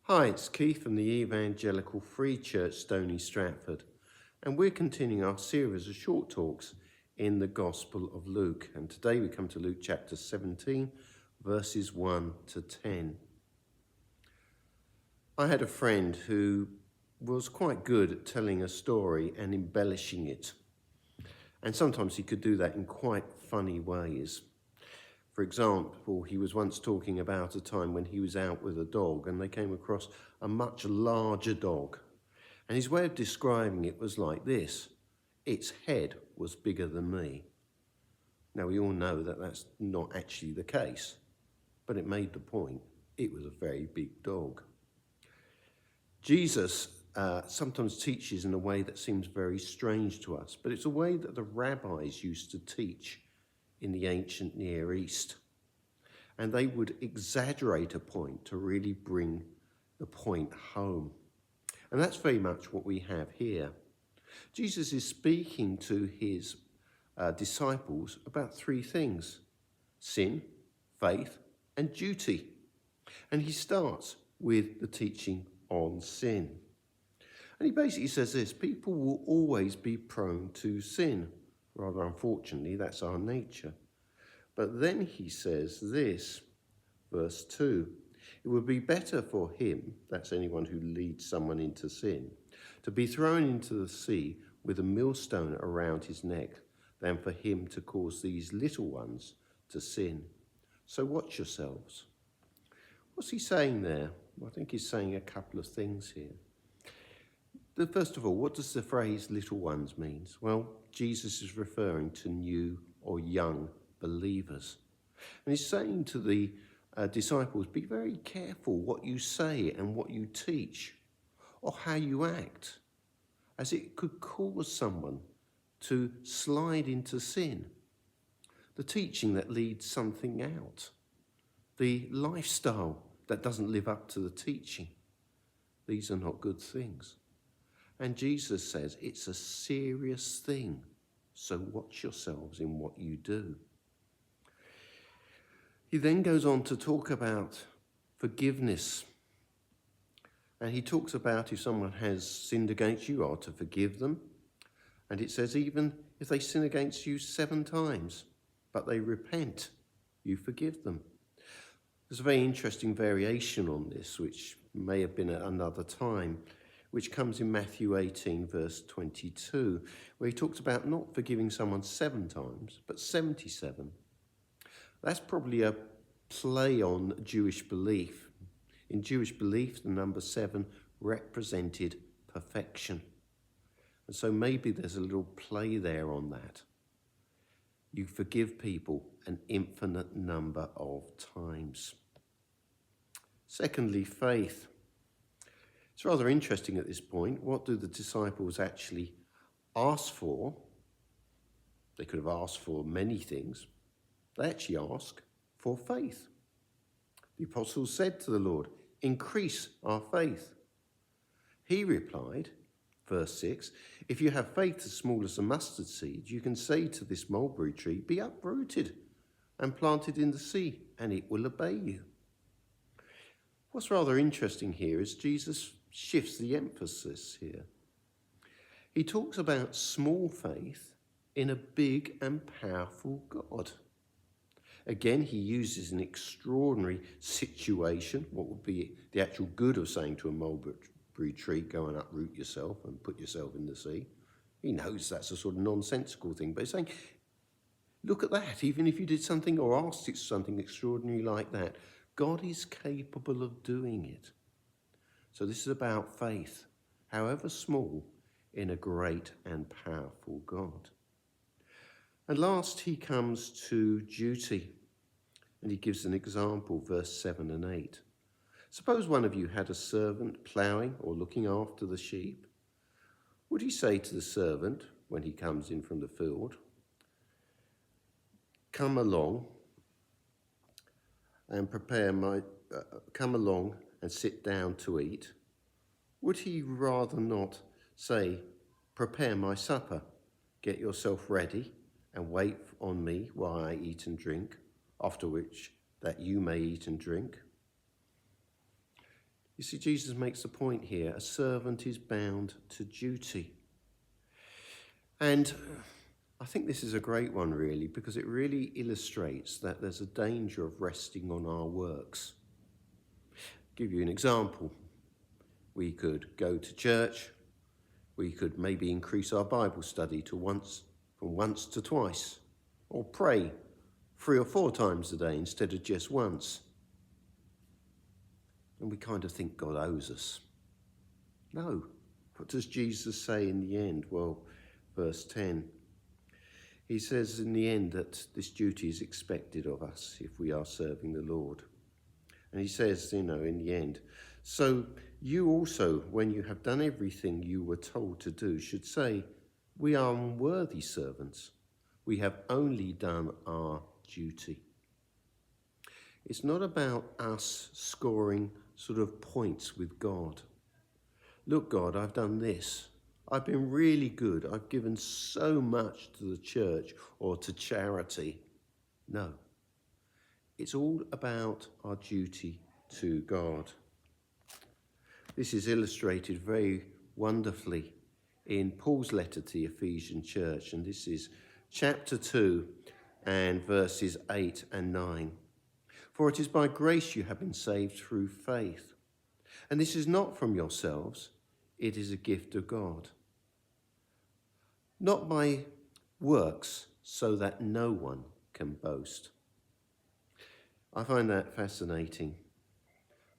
Hi, it's Keith from the Evangelical Free Church, Stony Stratford, and we're continuing our series of short talks in the Gospel of Luke. And today we come to Luke chapter 17, verses 1 to 10. I had a friend who was quite good at telling a story and embellishing it. And sometimes he could do that in quite funny ways. For example, he was once talking about a time when he was out with a dog and they came across a much larger dog. And his way of describing it was like this: its head was bigger than me. Now, we all know that that's not actually the case, but it made the point. It was a very big dog. Jesus sometimes teaches in a way that seems very strange to us, but it's a way that the rabbis used to teach in the ancient Near East. And they would exaggerate a point to really bring the point home. And that's very much what we have here. Jesus is speaking to his disciples about three things: sin, faith, and duty. And he starts with the teaching on sin. And he basically says this: people will always be prone to sin. Rather unfortunately, that's our nature. But then he says this, verse 2, it would be better for him, that's anyone who leads someone into sin, to be thrown into the sea with a millstone around his neck than for him to cause these little ones to sin. So watch yourselves. What's he saying there? Well, I think he's saying a couple of things here. First of all, what does the phrase little ones mean? Well, Jesus is referring to new or young believers. And he's saying to the disciples, be very careful what you say and what you teach or how you act, as it could cause someone to slide into sin. The teaching that leads something out. The lifestyle that doesn't live up to the teaching. These are not good things. And Jesus says it's a serious thing, so watch yourselves in what you do. He then goes on to talk about forgiveness. And he talks about if someone has sinned against you, you are to forgive them. And it says even if they sin against you 7 times, but they repent, you forgive them. There's a very interesting variation on this, which may have been at another time, which comes in Matthew 18, verse 22, where he talks about not forgiving someone 7 times, but 77. That's probably a play on Jewish belief. In Jewish belief, the number 7 represented perfection. And so maybe there's a little play there on that. You forgive people an infinite number of times. Secondly, faith. It's rather interesting at this point. What do the disciples actually ask for? They could have asked for many things. They actually ask for faith. The apostles said to the Lord, increase our faith. He replied, verse 6, if you have faith as small as a mustard seed, you can say to this mulberry tree, be uprooted and planted in the sea, and it will obey you. What's rather interesting here is Jesus shifts the emphasis here. He talks about small faith in a big and powerful God. Again, he uses an extraordinary situation, what would be the actual good of saying to a mulberry tree, go and uproot yourself and put yourself in the sea. He knows that's a sort of nonsensical thing, but he's saying, look at that, even if you did something or asked it something extraordinary like that, God is capable of doing it. So this is about faith, however small, in a great and powerful God. And last, he comes to duty, and he gives an example, verse 7 and 8. Suppose one of you had a servant ploughing or looking after the sheep. Would he say to the servant when he comes in from the field, come along and sit down to eat? Would he rather not say, prepare my supper, get yourself ready, and wait on me while I eat and drink, after which that you may eat and drink? You see, Jesus makes the point here, a servant is bound to duty. And I think this is a great one, really, because it really illustrates that there's a danger of resting on our works. I'll give you an example. We could go to church. We could maybe increase our Bible study from once to twice, or pray 3 or 4 times a day instead of just once. And we kind of think God owes us. No. What does Jesus say in the end? Well, verse 10. He says in the end that this duty is expected of us if we are serving the Lord. And he says, in the end, so you also, when you have done everything you were told to do, should say, we are unworthy servants. We have only done our duty. It's not about us scoring sort of points with God. Look, God, I've done this. I've been really good. I've given so much to the church or to charity. No. It's all about our duty to God. This is illustrated very wonderfully in Paul's letter to the Ephesian church, and this is chapter 2 and verses 8 and 9. For it is by grace you have been saved through faith. And this is not from yourselves, it is a gift of God. Not by works, so that no one can boast. I find that fascinating.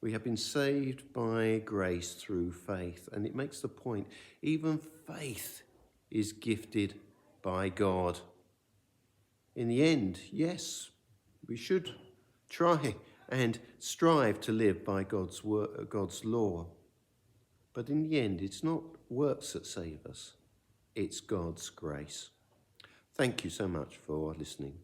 We have been saved by grace through faith, and it makes the point, even faith is gifted by God. In the end, yes, we should try and strive to live by God's law. But in the end, it's not works that save us. It's God's grace. Thank you so much for listening.